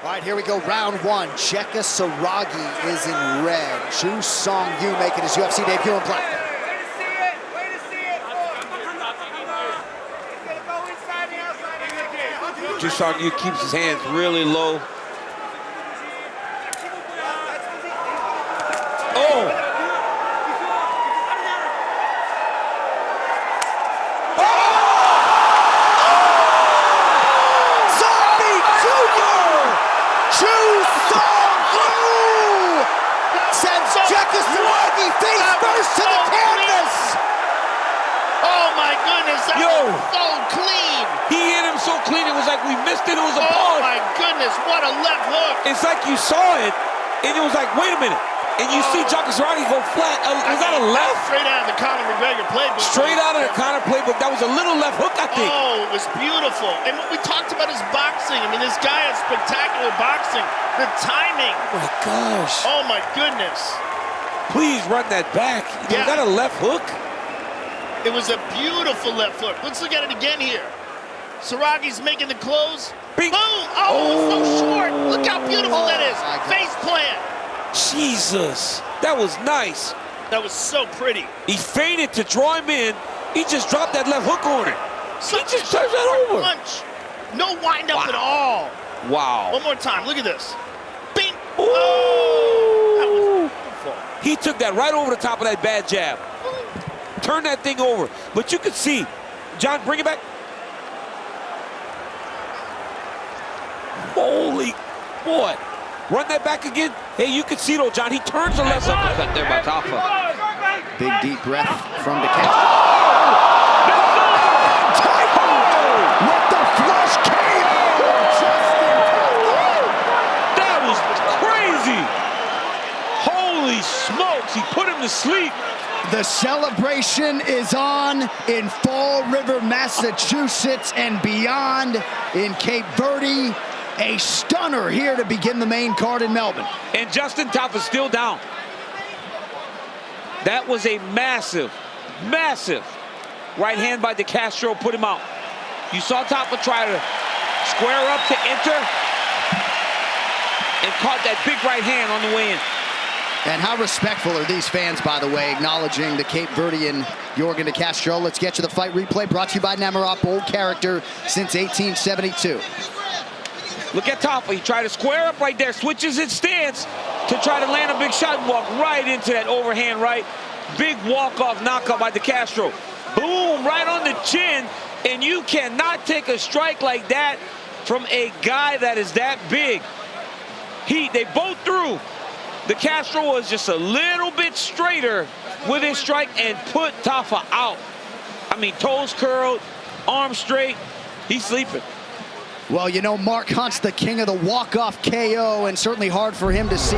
All right, here we go, round one. Saragih is in red. Chu Song-Yu making his UFC debut in black. Chu Song-Yu keeps his hands really low. Oh! Saragih face first to the canvas! Oh my goodness, that was so clean! He hit him so clean, it was like we missed it, it was a pause. Oh my goodness, what a left hook! It's like you saw it, and it was like, wait a minute. And you see Saragih go flat. Was that a left? Straight out of the Conor McGregor playbook. Straight out of the Conor playbook. That was a little left hook, I think. Oh, it was beautiful. And what we talked about is boxing. I mean, this guy has spectacular boxing. The timing. Oh my gosh. Oh my goodness. Please run that back. Yeah. Was that a left hook? It was a beautiful left hook. Let's look at it again here. Saragih's making the close. Bing. Boom! Oh, it was so short. Look how beautiful that is. Face plant. Jesus, that was nice. That was so pretty. He feinted to draw him in. He just dropped that left hook on him. He just turns that over. Punch. No wind up at all. Wow. One more time. Look at this. Bing. Ooh. Oh, that was beautiful. He took that right over the top of that bad jab. Turn that thing over. But you could see. John, bring it back. Holy boy. Run that back again. Hey, you can see though, John. He turns the left uppercut there by Tafa. Big deep breath from the Castro. With the flush KO. That was crazy. Holy smokes, he put him to sleep. The celebration is on in Fall River, Massachusetts and beyond in Cape Verde. A stunner here to begin the main card in Melbourne. And Justin Tafa's still down. That was a massive, massive right hand by De Castro, put him out. You saw Tafa try to square up to enter and caught that big right hand on the way in. And how respectful are these fans, by the way, acknowledging the Cape Verdean Yorgan De Castro. Let's get you the fight replay brought to you by Namarop, bold character since 1872. Look at Tafa, he tried to square up right there, switches his stance to try to land a big shot and walk right into that overhand right. Big walk-off knockout by De Castro. Boom, right on the chin, and you cannot take a strike like that from a guy that is that big. They both threw. De Castro was just a little bit straighter with his strike and put Tafa out. I mean, toes curled, arms straight, he's sleeping. Well, you know, Mark Hunt's the king of the walk-off KO, and certainly hard for him to see.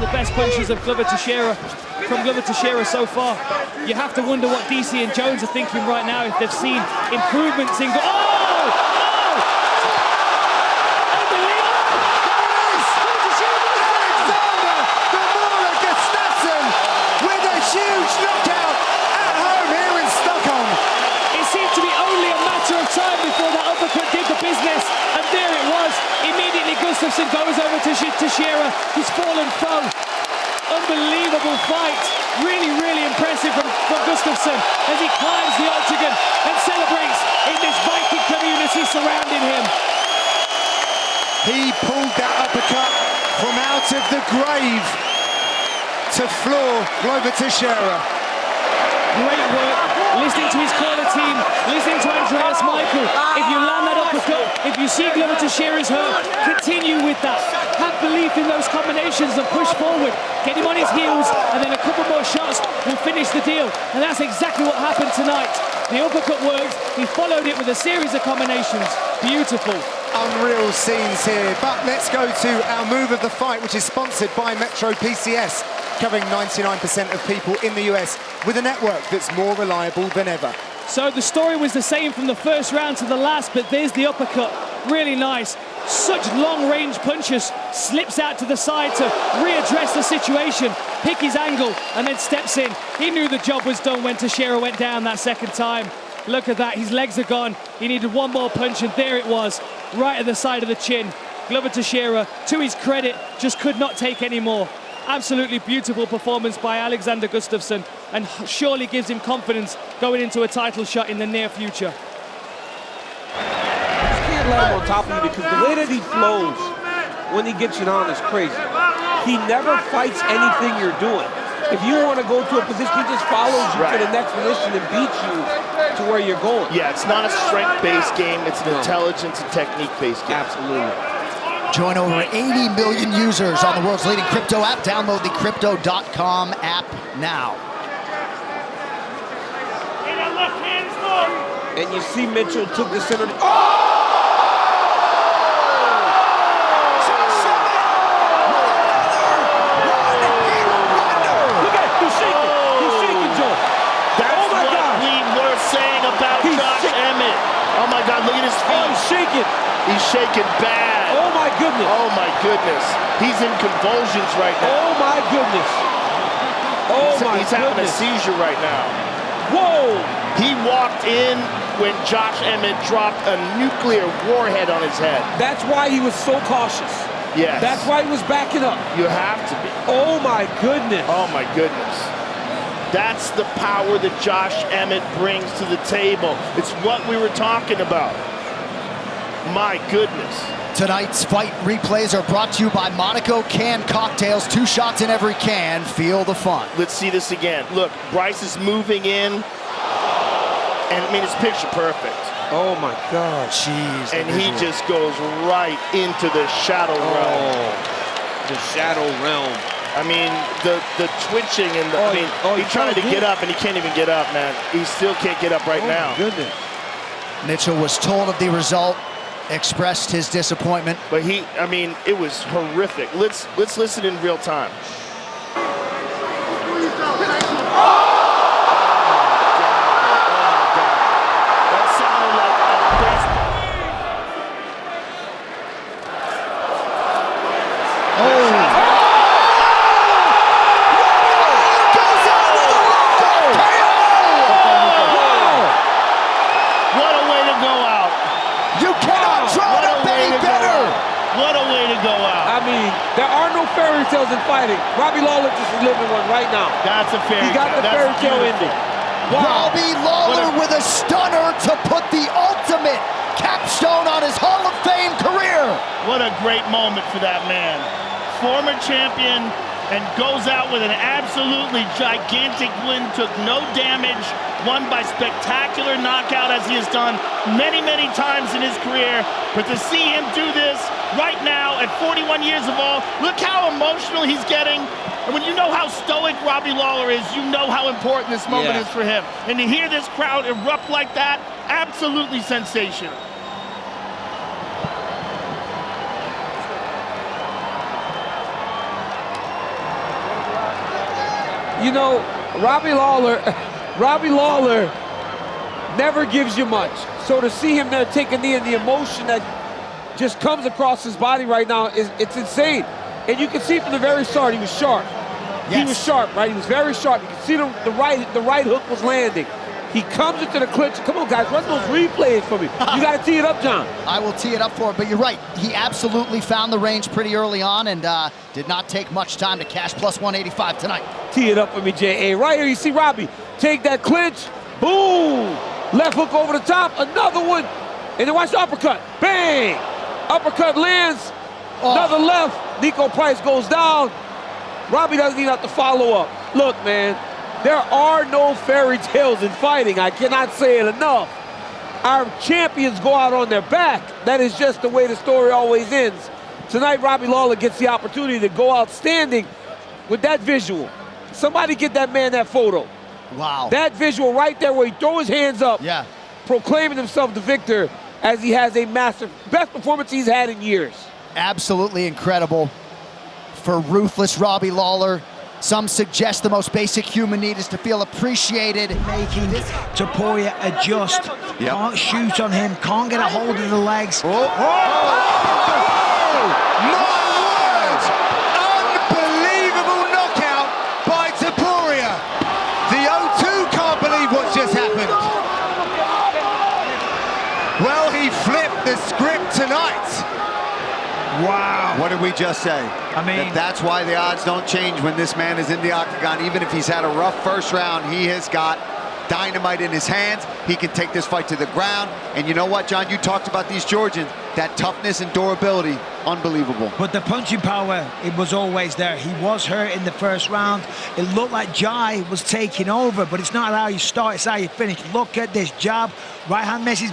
The best punches of Teixeira so far. You have to wonder what DC and Jones are thinking right now if they've seen improvements in. Oh! Gustafsson goes over to Teixeira, his fallen foe. Unbelievable fight. Really, really impressive from Gustafsson as he climbs the octagon and celebrates in this Viking community surrounding him. He pulled that uppercut from out of the grave to floor Glover Teixeira. Great work, listening to his corner team, listening to Andreas Michael. If you land that uppercut, if you see Glover Teixeira's hurt, continue with that. Have belief in those combinations and push forward. Get him on his heels, and then a couple more shots will finish the deal. And that's exactly what happened tonight. The uppercut worked, he followed it with a series of combinations. Beautiful. Unreal scenes here, but let's go to our move of the fight, which is sponsored by Metro PCS, covering 99% of people in the US with a network that's more reliable than ever. So the story was the same from the first round to the last, but there's the uppercut. Really nice. Such long-range punches. Slips out to the side to readdress the situation, pick his angle, and then steps in. He knew the job was done when Teixeira went down that second time. Look at that, his legs are gone. He needed one more punch, and there it was, right at the side of the chin. Glover Teixeira, to his credit, just could not take any more. Absolutely beautiful performance by Alexander Gustafsson, and surely gives him confidence going into a title shot in the near future. You can't let him on top of you because the way that he flows when he gets you down is crazy. He never fights anything you're doing. If you want to go to a position, he just follows you to the next position and beats you to where you're going. Yeah, it's not a strength-based game. It's an intelligence and technique-based game. Absolutely. Join over 80 million users on the world's leading crypto app. Download the Crypto.com app now. And you see Mitchell took the center. Oh my God, look at his feet. Oh, he's shaking. He's shaking bad. Oh my goodness. Oh my goodness. He's in convulsions right now. Oh my goodness. Oh my He's goodness. having a seizure right now. Whoa. He walked in when Josh Emmett dropped a nuclear warhead on his head. That's why he was so cautious. Yes. That's why he was backing up. You have to be. Oh my goodness. Oh my goodness. That's the power that Josh Emmett brings to the table. It's what we were talking about. My goodness. Tonight's fight replays are brought to you by Monaco Canned Cocktails. 2 shots in every can. Feel the fun. Let's see this again. Look, Bryce is moving in. And I mean, it's picture perfect. Oh my God. Jeez. And he just goes right into the shadow realm. The shadow realm. I mean, the twitching and the, he tried to get up and he can't even get up, man. He still can't get up right now. Oh, goodness. Mitchell was told of the result, expressed his disappointment. But I mean, it was horrific. Let's listen in real time. Fairy tales in fighting. Robbie Lawler just is living one right now. That's a fairy tale. He got the fairy tale ending. Wow. Robbie Lawler with a stunner to put the ultimate capstone on his Hall of Fame career. What a great moment for that man. Former champion and goes out with an absolutely gigantic win. Took no damage. Won by spectacular knockout as he has done many, many times in his career. But to see him do this right now at 41 years of old, look how emotional he's getting. And when you know how stoic Robbie Lawler is, you know how important this moment is for him. And to hear this crowd erupt like that, absolutely sensational. You know, Robbie Lawler never gives you much. So to see him there take a knee and the emotion that just comes across his body right now, it's insane. And you can see from the very start, he was sharp. Yes. He was sharp, right? He was very sharp. You can see the right hook was landing. He comes into the clinch. Come on, guys, run those replays for me. You got to tee it up, John. I will tee it up for it, but you're right. He absolutely found the range pretty early on and did not take much time to cash plus 185 tonight. Tee it up for me, J.A. Right here, you see Robbie take that clinch. Boom! Left hook over the top. Another one. And then watch the uppercut. Bang! Uppercut lands. Another left. Nico Price goes down. Robbie doesn't even have to follow up. Look, man. There are no fairy tales in fighting. I cannot say it enough. Our champions go out on their back. That is just the way the story always ends. Tonight, Robbie Lawler gets the opportunity to go out standing with that visual. Somebody get that man that photo. Wow. That visual right there where he throws his hands up, yeah, proclaiming himself the victor as he has a massive, best performance he's had in years. Absolutely incredible for ruthless Robbie Lawler. Some suggest the most basic human need is to feel appreciated. Making Topuria adjust. Can't shoot on him, can't get a hold of the legs. My word! Unbelievable knockout by Topuria. The O2 can't believe what's just happened. Well, he flipped the script tonight. Wow. What did we just say? I mean, that's why the odds don't change when this man is in the octagon. Even if he's had a rough first round, he has got dynamite in his hands. He can take this fight to the ground. And you know what, John? You talked about these Georgians. That toughness and durability, unbelievable. But the punching power, it was always there. He was hurt in the first round. It looked like Jai was taking over, but it's not how you start, it's how you finish. Look at this jab. Right hand misses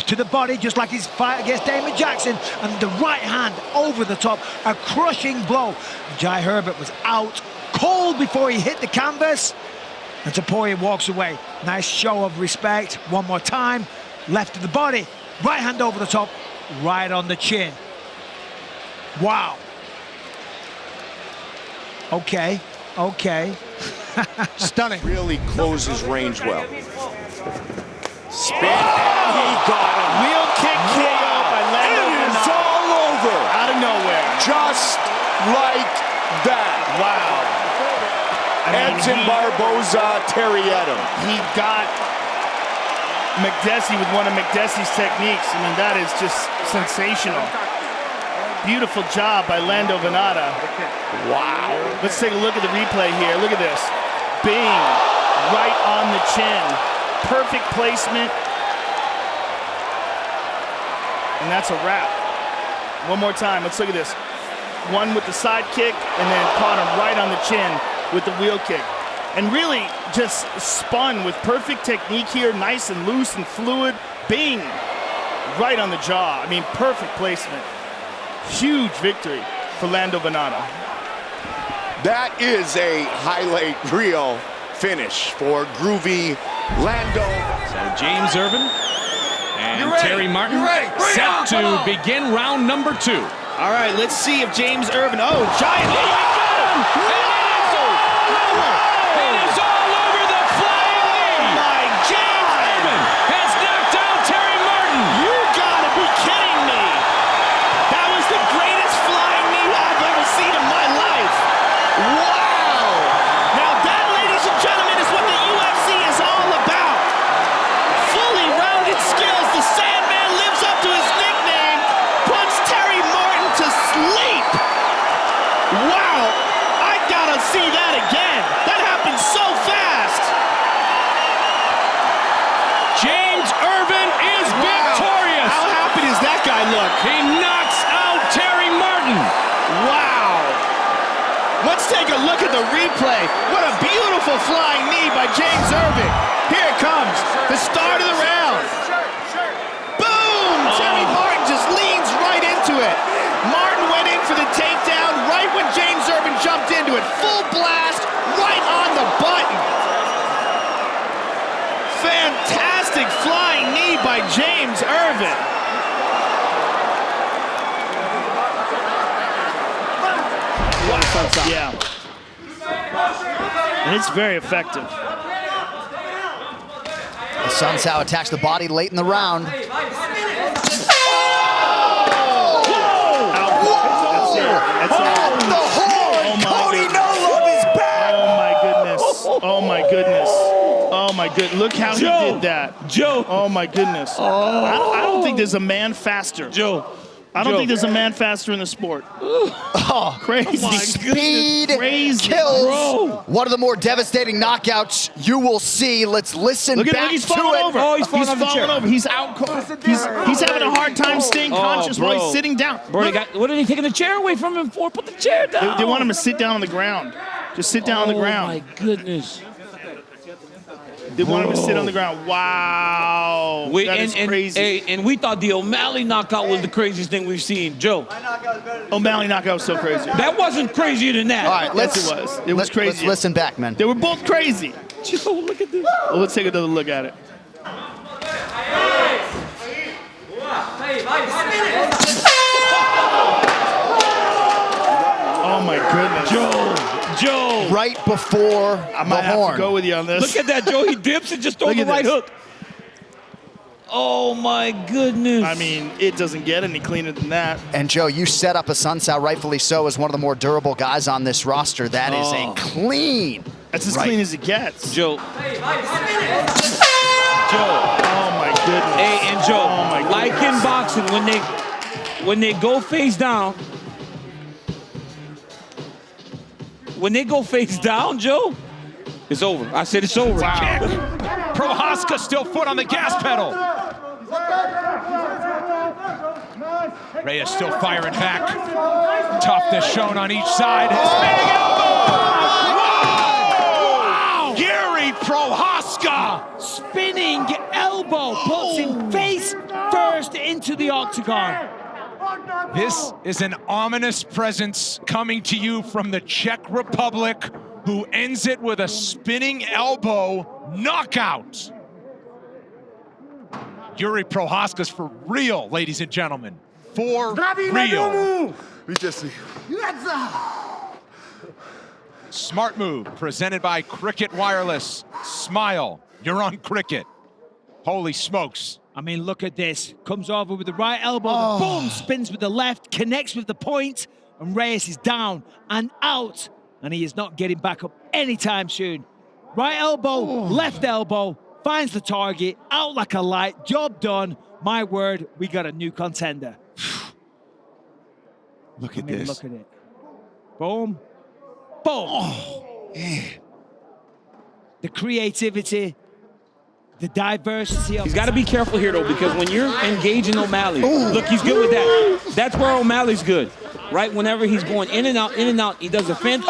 to the body, just like his fight against Damon Jackson, and the right hand over the top, a crushing blow. Jai Herbert was out cold before he hit the canvas, and Topuria walks away. Nice show of respect. One more time, left to the body, right hand over the top, right on the chin. Wow. Okay. Stunning. Really closes range well. Spin, and he got him. Wheel kick KO by Lando. It's all over. Out of nowhere. Just like that. Wow. Etim Barboza, Terry Etim. He got Makdessi with one of Makdessi's techniques. I mean, that is just sensational. Beautiful job by Lando Vanatta. Wow. Let's take a look at the replay here. Look at this. Bing. Right on the chin. Perfect placement. And that's a wrap. One more time. Let's look at this. One with the side kick and then caught him right on the chin with the wheel kick. And really just spun with perfect technique here. Nice and loose and fluid. Bing. Right on the jaw. I mean, perfect placement. Huge victory for Lando Vanatta. That is a highlight reel finish for groovy Lando. So James Irvin and Terry Martin set to begin round number 2. All right, let's see if James Irvin. Oh, giant. Here we go! It is all over the flying knee. Oh my James Irvin has knocked down Terry Martin. You gotta be kidding me! That was the greatest flying knee I've ever seen in my life. Wow! Now that, ladies and gentlemen, is what the UFC is all about. Fully rounded skills. The Sandman lives up to his nickname. Puts Terry Martin to sleep. Wow! I gotta see that again. That happened so fast. James Irvin is victorious. How happy does that guy look? He knocks out Terry Martin. Wow! Let's take a look at the replay. What a beautiful flying knee by James Irvin. Here it comes, the start of the round. Boom! Terry Martin just leans right into it. Martin went in for the takedown right when James Irvin jumped into it. Full blast, right on the button. Fantastic flying knee by James Irvin. Yeah. And it's very effective. Assuncao attacks the body late in the round. That's it. The horn! Oh my Cody goodness. No Love is back! Oh my goodness. Oh my goodness. Oh my my goodness. Look how he did that. Joe. Oh, my goodness. Oh. I don't think there's a man faster. Joe. I don't think there's a man faster in the sport. Oh, crazy. Speed crazy. kills. Bro. One of the more devastating knockouts you will see. Let's listen Look at back him. He's to falling it. over. Oh, he's falling off the chair. over. He's out. He's having a hard time staying conscious while he's sitting down. Bro, what are they taking the chair away from him for? Put the chair down. They want him to sit down on the ground. Just sit down on the ground. Oh, my goodness. They want him to sit on the ground. Wow. That is crazy. And we thought the O'Malley knockout was the craziest thing we've seen. Joe. O'Malley knockout was so crazy. That wasn't crazier than that. All right, Yes, it was. It was crazy. Let's listen back, man. They were both crazy. Joe, look at this. Well, let's take another look at it. Oh my goodness. Joe. Right before I might the have horn. to go with you on this. Look at that, Joe. He dips and just throws the right hook. Oh my goodness. I mean, it doesn't get any cleaner than that. And Joe, you set up Assuncao, rightfully so, as one of the more durable guys on this roster. That is a clean. That's as clean as it gets. Joe. Joe. Oh my goodness. Hey, and Joe, Oh my goodness. like in boxing, when they go face down, Joe, it's over. I said it's over. Wow. Prochazka still foot on the gas pedal. Reyes still firing back. Toughness shown on each side. Spinning elbow! Wow! Gary Prochazka! Spinning elbow puts him face first into the octagon. This is an ominous presence coming to you from the Czech Republic, who ends it with a spinning elbow knockout. Yuri Prochazka's for real, ladies and gentlemen. For real. Smart move presented by Cricket Wireless. Smile, you're on Cricket. Holy smokes. I mean, look at this. Comes over with the right elbow, boom, spins with the left, connects with the point, and Reyes is down and out, and he is not getting back up anytime soon. Right elbow, left elbow, finds the target, out like a light, job done. My word, we got a new contender. Look at I mean, this. look at it. Boom, boom. The creativity, the diversity of... He's got to be careful here, though, because when you're engaging O'Malley, look, he's good with that. That's where O'Malley's good, right? Whenever he's going in and out, he does a fence.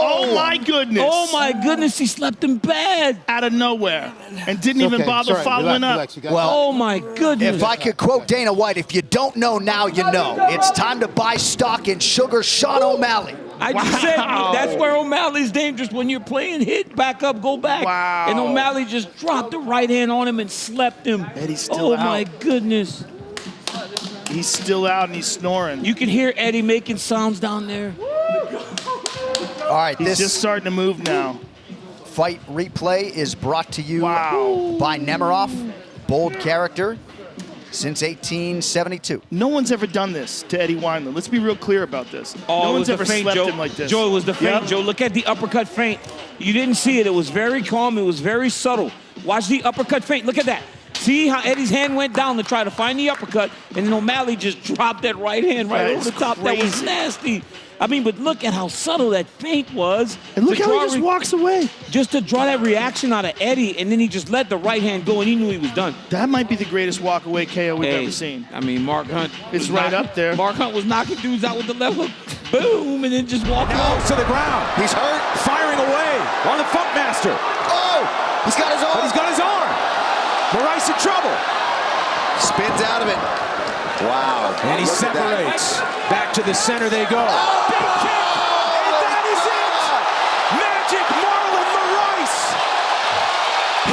Oh my goodness. Oh my goodness, he slept him bad. Out of nowhere. And didn't even bother following up. Well, Oh my goodness. if I could quote Dana White, if you don't know now, you know. It's time to buy stock in Sugar Sean O'Malley. I just said that's where O'Malley's dangerous when you're playing hit, back up, go back. Wow. And O'Malley just dropped the right hand on him and slept him. Eddie's still my out. goodness. He's still out and he's snoring. You can hear Eddie making sounds down there. All right, He's this just starting to move now. fight replay is brought to you Wow. by Nemiroff, bold character since 1872. No one's ever done this to Eddie Wineland. Let's be real clear about this. Oh, No it one's was the ever feint, slept Joe. him like this. Joe, it was the feint, Yep. Joe. Look at the uppercut feint. You didn't see it. It was very calm. It was very subtle. Watch the uppercut feint. Look at that. See how Eddie's hand went down to try to find the uppercut, and then O'Malley just dropped that right hand right That over is the top. That was crazy. nasty. I mean, but look at how subtle that feint was. And look To how he draw just walks away. just to draw that reaction out of Eddie, and then he just let the right hand go, and he knew he was done. That might be the greatest walk-away KO we've Hey, ever seen. I mean, Mark Hunt. It's was right knocking- up there. Mark Hunt was knocking dudes out with the left hook. Boom, and then just walking off. To the ground. He's hurt. Firing away on the Funkmaster. Oh, he's got his But arm. he's got his arm. Moraes in trouble. Spins out of it. Wow. And he Look at that. separates. Back to the center they go. Big kick. And that is it. Magic Marlon Moraes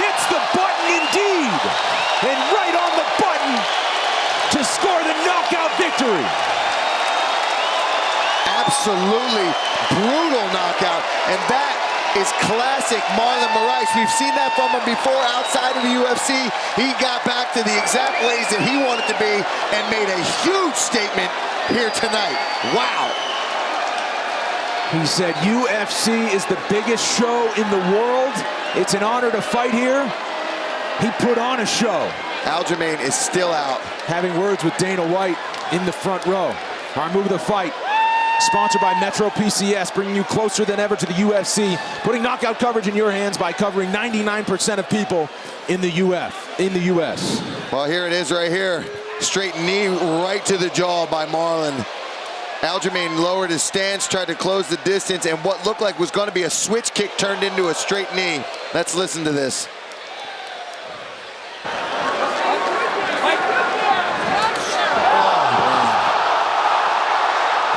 hits the button indeed. And right on the button to score the knockout victory. Absolutely brutal knockout. And that is classic Marlon Moraes. We've seen that from him before outside of the UFC. He got back to the exact ways that he wanted to be and made a huge statement here tonight. Wow. He said, UFC is the biggest show in the world. It's an honor to fight here. He put on a show. Aljamain is still out. Having words with Dana White in the front row. Our move of the fight, sponsored by Metro PCS, bringing you closer than ever to the UFC, putting knockout coverage in your hands by covering 99% of people in the US. Well, here it is right here. Straight knee right to the jaw by Marlon. Aljamain lowered his stance, tried to close the distance, and what looked like was going to be a switch kick turned into a straight knee. Let's listen to this.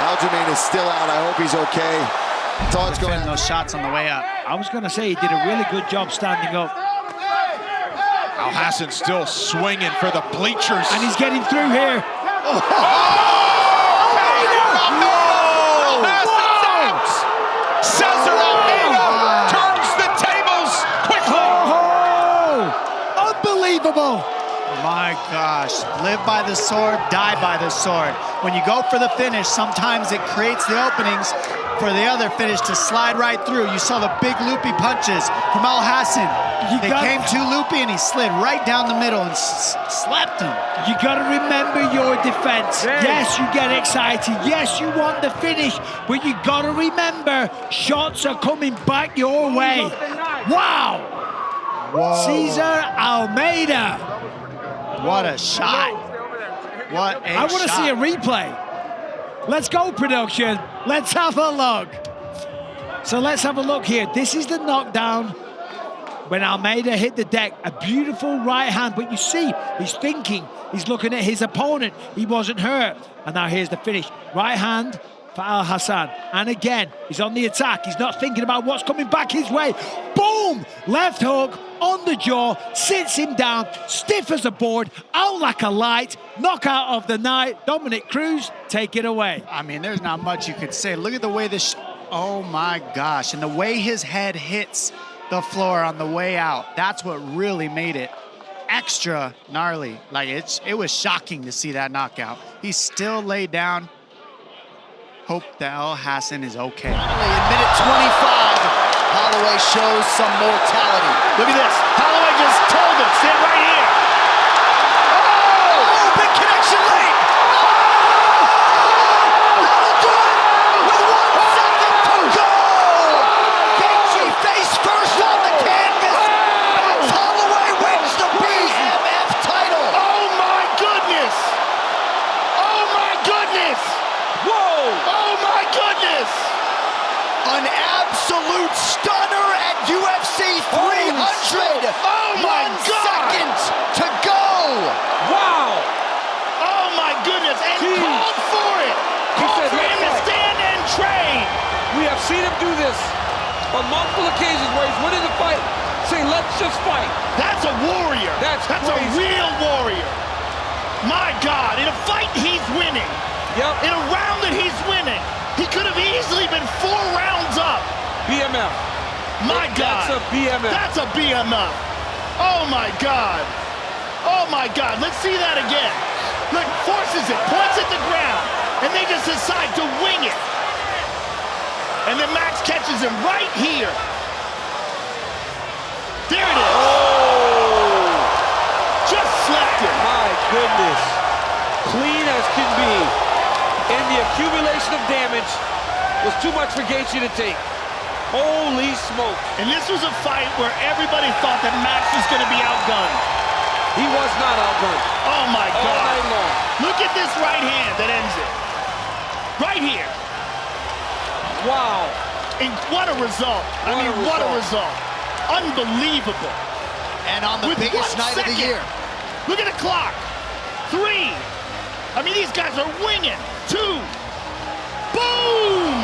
Aljamain is still out. I hope he's okay. Thoughts going on. Those shots on the way up. I was going to say he did a really good job standing up. Alhassan still swinging for the bleachers. And he's getting through here. Cesar Almeida turns the tables quickly. Unbelievable. My gosh, live by the sword, die by the sword. When you go for the finish, sometimes it creates the openings for the other finish to slide right through. You saw the big loopy punches from Alhassan. They came too loopy and he slid right down the middle and slapped him. You got to remember your defense. Yes, you get excited. Yes, you want the finish, but you got to remember shots are coming back your way. Wow. Whoa. Cesar Almeida. What a shot. What a shot. I want to see a replay. Let's go, production. Let's have a look. So let's have a look here. This is the knockdown when Almeida hit the deck. A beautiful right hand, but you see, he's thinking. He's looking at his opponent. He wasn't hurt. And now here's the finish. Right hand for Alhassan. And again, he's on the attack. He's not thinking about what's coming back his way. Boom! Left hook on the jaw, sits him down, stiff as a board, out like a light, knockout of the night. Dominic Cruz, take it away. I mean, there's not much you could say. Look at the way this, oh my gosh. And the way his head hits the floor on the way out. That's what really made it extra gnarly. Like it was shocking to see that knockout. He's still laid down. Hope that Alhassan is okay. Finally, in minute 25, Holloway shows some mortality. Look at this. Holloway just told him, stand right here. Oh, big connection late. That'll do it with 1 second to go. Gaethje face first on the canvas. As Holloway wins the BMF title. Oh my goodness. Oh my goodness. Whoa. Oh my goodness. An absolute stunner at UFC 300. Oh my 1 God. second to go. Wow. Oh my goodness. And he called for it. Called for him to stand and train. We have seen him do this on multiple occasions where he's winning the fight. Say, let's just fight. That's a warrior. That's a real warrior. My God, in a fight he's winning. Yep. In a round that he's winning. He could have easily been 4 rounds up. BMF. My God. That's a BMF. That's a BMF. Oh my God. Oh my God. Let's see that again. Look, forces it, points at the ground, and they just decide to wing it. And then Max catches him right here. There it is. Oh! Just slept him. My goodness. Clean as can be. And the accumulation of damage was too much for Gaethje to take. Holy smoke. And this was a fight where everybody thought that Max was going to be outgunned. He was not outgunned. Oh my God. All night long. Look at this right hand that ends it. Right here. Wow. And what a result. What a result. Unbelievable. And on the With biggest 1 night of the second. year. Look at the clock. 3. I mean, these guys are winging. 2. Boom!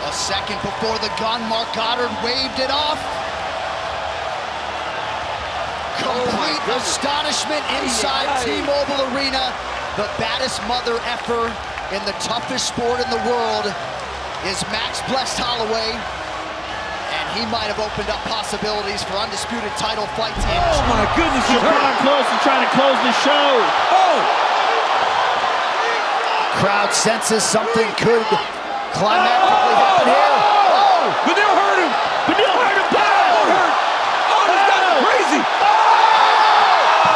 A second before the gun, Mark Goddard waved it off. Complete astonishment inside T-Mobile Arena. The baddest mother effer in the toughest sport in the world is Max Blessed Holloway. And he might have opened up possibilities for undisputed title fights. Oh my goodness, Garbrandt close to trying to close the show. Oh! Crowd senses something could climactically happen here. Oh! Beneil hurt him! Beneil hurt him bad! Oh, hurt! Oh, this guy's crazy!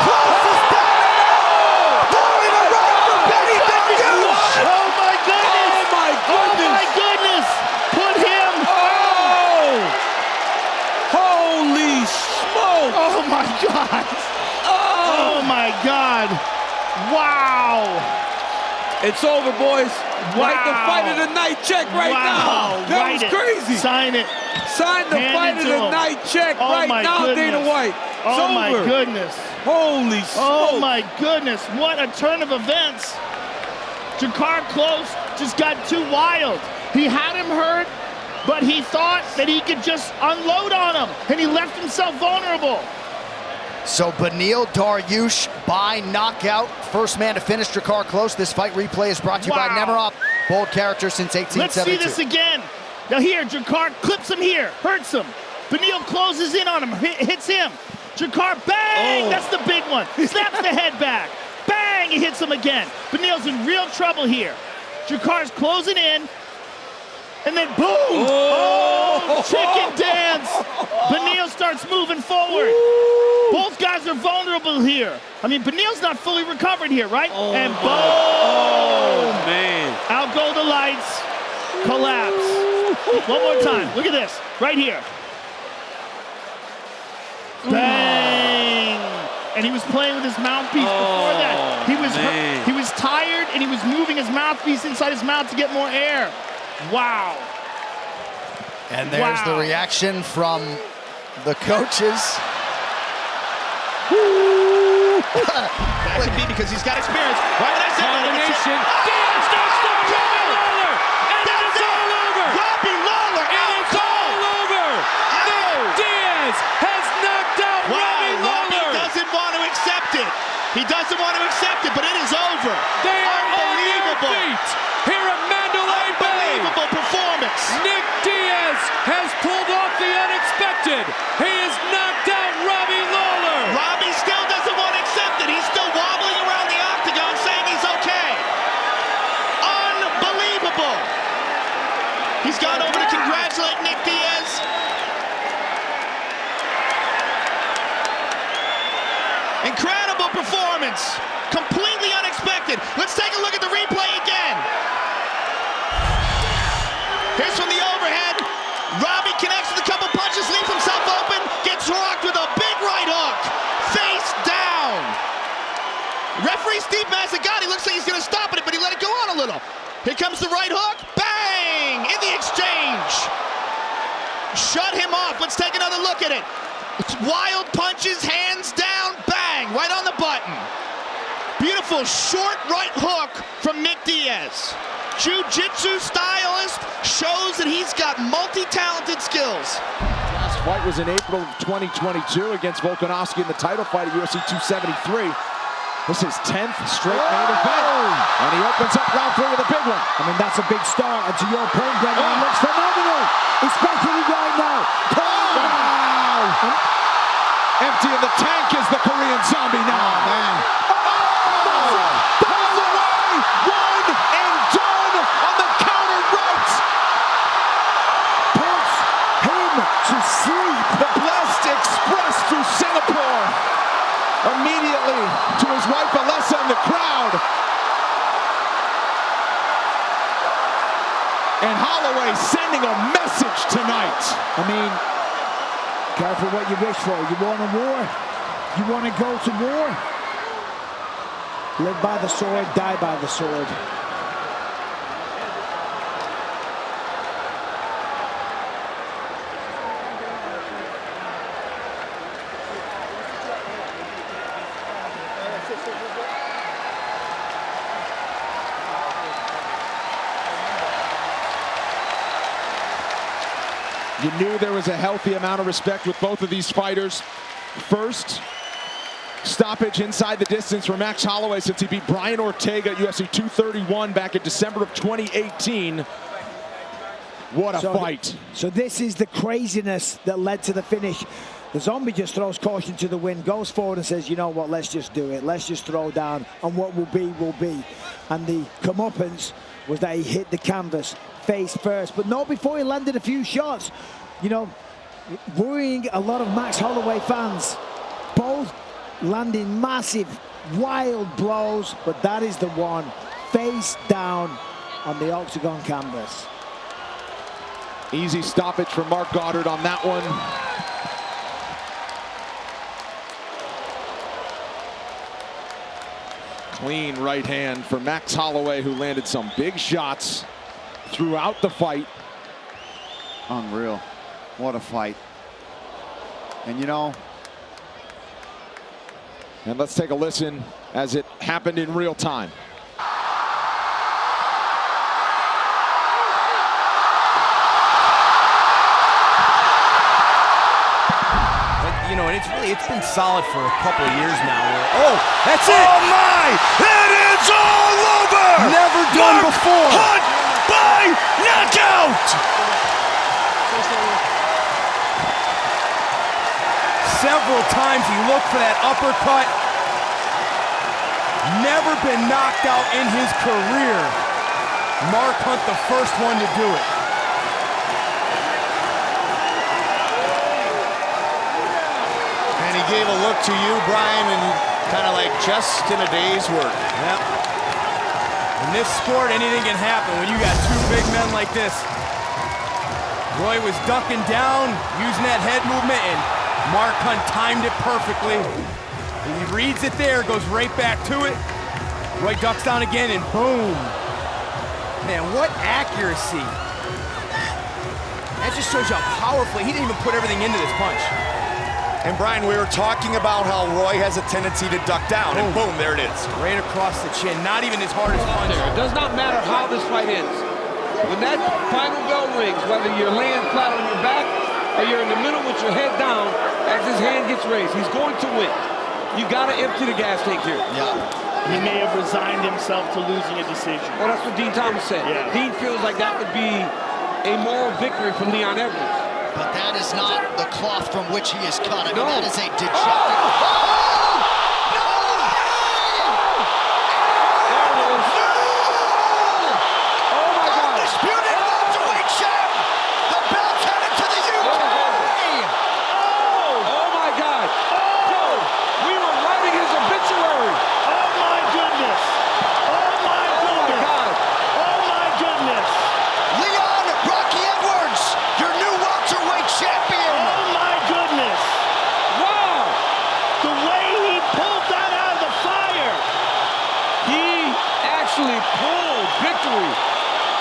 Klose is down and out! Throwing a right for Benny Dariush! Oh my goodness! Oh my goodness! Oh my goodness! Put him! Oh! Holy smoke! Oh my God! Oh my God! Wow! It's over, boys. Wow. Write the fight of the night check right now. That Write was it. crazy. Sign it. Sign the Hand fight it of to the him. night check right my now, goodness. Dana White. It's Oh my over. goodness. Holy smoke. Oh my goodness. What a turn of events. Jakar Klose just got too wild. He had him hurt, but he thought that he could just unload on him, and he left himself vulnerable. So Beneil Dariush by knockout. First man to finish Jakar Klose. This fight replay is brought to you by Nemiroff. Bold character since 1872. Let's see this again. Now here, Jakar clips him here, hurts him. Beneil closes in on him, hits him. Jakar, bang! Oh. That's the big one. Snaps the head back. Bang! He hits him again. Beneil's in real trouble here. Jakar's closing in. And then boom! Oh, chicken dance! Beneil starts moving forward. Both guys are vulnerable here. I mean, Beneil's not fully recovered here, right? And boom! Oh, man. Out go the lights. Collapse. One more time. Look at this. Right here. Bang! And he was playing with his mouthpiece before that. He was tired, and he was moving his mouthpiece inside his mouth to get more air. Wow. And there's the reaction from the coaches. That could be because he's got experience. Why would I say Combination. Diaz starts to Robbie Lawler. And then it's all over. Robbie Lawler And it's all over. Nick Diaz has knocked out Robbie Lawler. Robbie doesn't want to accept it. He doesn't want to accept it, but it is over. They are on their Unbelievable. feet here at Mandalay Bay. Unbelievable performance. Nick Diaz has pulled off the unexpected. He has knocked out Robbie Lawler. Robbie still doesn't want to accept it. He's still wobbling around the octagon saying he's okay. Unbelievable. He's gone over to congratulate Nick Diaz. Incredible performance. Completely unexpected. Let's take a look at the replay again. Here's from the overhead. Robbie connects with a couple punches, leaves himself open, gets rocked with a big right hook. Face down. Referee Steve Mazzagatti looks like he's going to stop it, but he let it go on a little. Here comes the right hook. Bang! In the exchange. Shut him off. Let's take another look at it. Wild punches, hands down, bang! Right on the button. Beautiful short right hook from Nick Diaz. Jiu-jitsu stylist, shows that he's got multi-talented skills. Last fight was in April of 2022 against Volkanovski in the title fight at UFC 273. This is 10th straight main event. And he opens up round 3 with a big one. I mean, that's a big start. And to your point, Brendan, it looks phenomenal, especially right now. Wow! Empty in the tank is the Korean Zombie now. Oh, man. Pulls away! One and done on the counter right! Puts him to sleep. The Blessed Express through Singapore. Immediately to his wife Alhassan and the crowd. And Holloway sending a message tonight. I mean, careful what you wish for. You want a war? You want to go to war? Live by the sword, die by the sword. You knew there was a healthy amount of respect with both of these fighters. First stoppage inside the distance for Max Holloway since he beat Brian Ortega at UFC 231 back in December of 2018. What a fight. So this is the craziness that led to the finish. The zombie just throws caution to the wind, goes forward and says, you know what, let's just do it. Let's just throw down, and what will be, will be. And the comeuppance was that he hit the canvas face first, but not before he landed a few shots. You know, worrying a lot of Max Holloway fans. Both landing massive, wild blows, but that is the one, face down on the octagon canvas. Easy stoppage for Mark Goddard on that one. Clean right hand for Max Holloway, who landed some big shots throughout the fight. Unreal. What a fight. And you know, and let's take a listen as it happened in real time. You know, and it's been solid for a couple of years now. Oh, that's it! Oh my! It is all over! Never done before! Hunt by knockout! Several times he looked for that uppercut. Never been knocked out in his career. Mark Hunt, the first one to do it. And he gave a look to you, Brian, and kind of like just in a day's work. Yep. In this sport, anything can happen when you got two big men like this. Roy was ducking down, using that head movement, and Mark Hunt timed it perfectly. He reads it there, goes right back to it. Roy ducks down again, and boom. Man, what accuracy. That just shows you how powerfully, he didn't even put everything into this punch. And Brian, we were talking about how Roy has a tendency to duck down, and boom, there it is. Right across the chin, not even his hardest punch. It does not matter how this fight ends. When that final bell rings, whether you're laying flat on your back or you're in the middle with your head down, as his hand gets raised, he's going to win. You gotta empty the gas tank here. Yeah. He may have resigned himself to losing a decision. Well, that's what Dean Thomas said. Yeah. Dean feels like that would be a moral victory for Leon Edwards. But that is not the cloth from which he is cut. I mean, No. that is a dejected...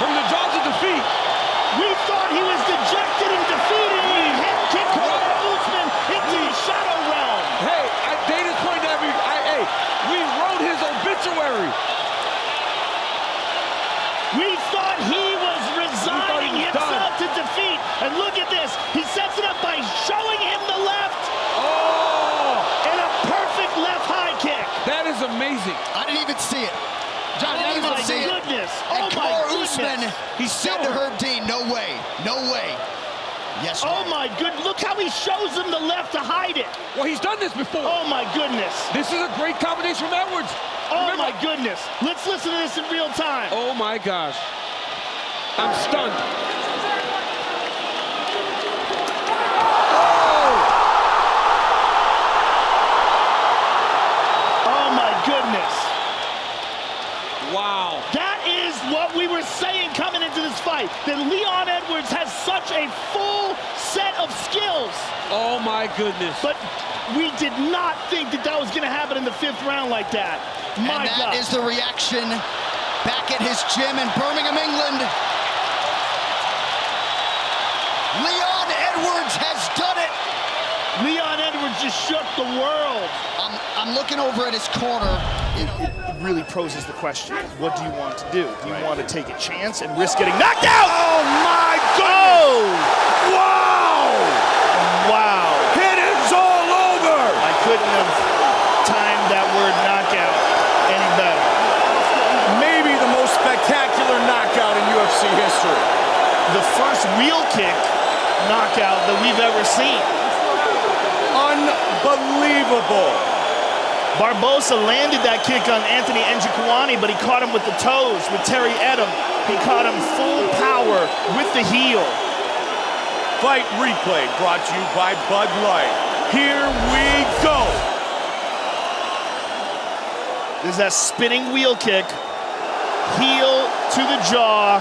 From the jaws of defeat. We thought he was dejected and defeated. He hit kick Usman into the shadow realm. Hey, Dana's pointing at me. Hey, we wrote his obituary. We thought he was resigning himself to defeat. And look at this. He sets it up by showing him the left. Oh! And a perfect left high kick. That is amazing. I didn't even see it. John, I didn't even see goodness. it. And Usman, he said to Herb Dean, no way, no way. Yes, oh my goodness, look how he shows him the left to hide it. Well, he's done this before. Oh my goodness. This is a great combination from Edwards. Oh my goodness. Let's listen to this in real time. Oh my gosh. I'm stunned. Oh my goodness. Wow. That is what we were saying coming into this fight, that Leon Edwards has such a full set of skills. Oh my goodness. But we did not think that that was going to happen in the 5th round like that. My and God. that is the reaction back at his gym in Birmingham, England. Leon Edwards has done it. Leon Edwards just shook the world. I'm looking over at his corner. You know, it really poses the question, what do you want to do? Do you want to take a chance and risk getting knocked out? Oh my goodness! Wow! Wow. It is all over! I couldn't have timed that word knockout any better. Maybe the most spectacular knockout in UFC history. The first real kick knockout that we've ever seen. Unbelievable. Barboza landed that kick on Anthony Njokuani, but he caught him with the toes with Terry Etim. He caught him full power with the heel. Fight replay brought to you by Bud Light. Here we go. There's that spinning wheel kick, heel to the jaw,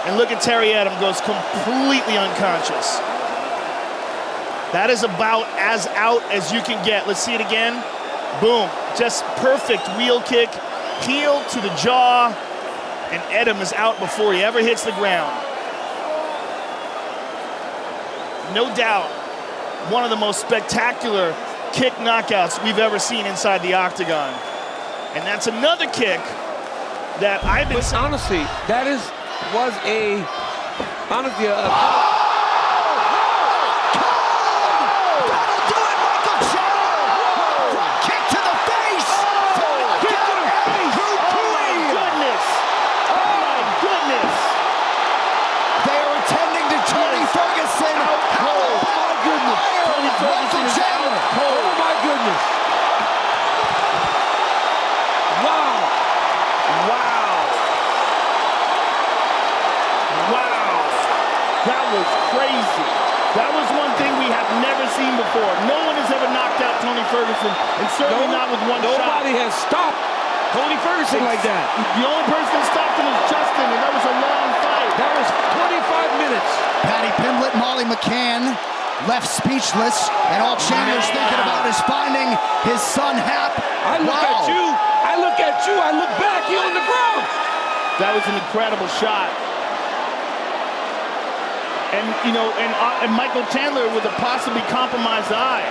and look at Terry Etim goes completely unconscious. That is about as out as you can get. Let's see it again. Boom, just perfect wheel kick, heel to the jaw, and Etim is out before he ever hits the ground. No doubt, one of the most spectacular kick knockouts we've ever seen inside the octagon. And that's another kick that I've been... But honestly, that was a... Honestly, crazy. That was one thing we have never seen before. No one has ever knocked out Tony Ferguson, and certainly not with one shot. Nobody has stopped Tony Ferguson like that. The only person that stopped him was Justin, and that was a long fight. That was 25 minutes. Patty Pimblett, Molly McCann left speechless, and all Chandler's thinking about is finding his son Hap. I look at you, I look at you, I look back, you're on the ground. That was an incredible shot. And, you know, and Michael Chandler with a possibly compromised eye.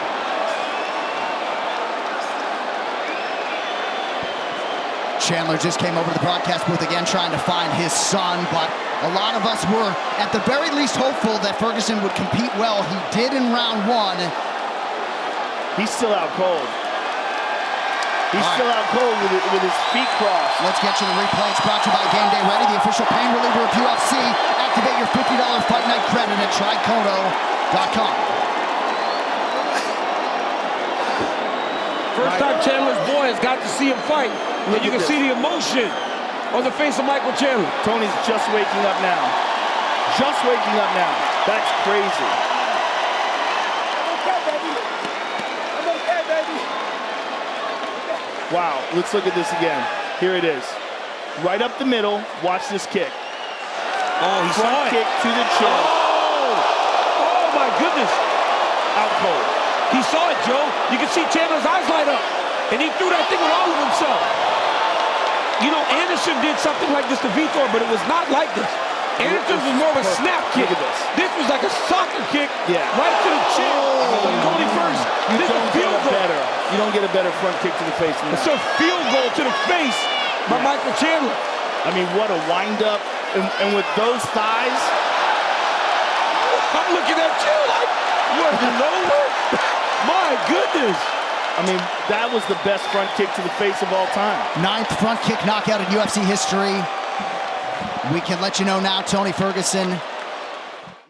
Chandler just came over to the broadcast booth again trying to find his son, but a lot of us were at the very least hopeful that Ferguson would compete well. He did in round one. He's still out cold. He's still out cold with his feet crossed. Let's get you the replay. It's brought to you by Game Day Ready, the official pain reliever of UFC. Activate your $50 Fight Night credit at TryKoto.com. First time Chandler's boy has got to see him fight. And you can see the emotion on the face of Michael Chandler. Tony's just waking up now. Just waking up now. That's crazy. Wow, let's look at this again. Here it is. Right up the middle, watch this kick. Oh, he Front saw it. kick to the chin. Oh my goodness. Out cold. He saw it, Joe. You can see Chandler's eyes light up. And he threw that thing with all of himself. You know, Anderson did something like this to Vitor, but it was not like this. Anderson was more of a snap kick. This was like a soccer kick right to the chin. Tony Ferguson. This is a field goal. You don't get a better front kick to the face than that. It's a field goal to the face by Michael Chandler. I mean, what a wind-up. And with those thighs. I'm looking at you like, what, Lawler? My goodness. I mean, that was the best front kick to the face of all time. 9th front kick knockout in UFC history. We can let you know now, Tony Ferguson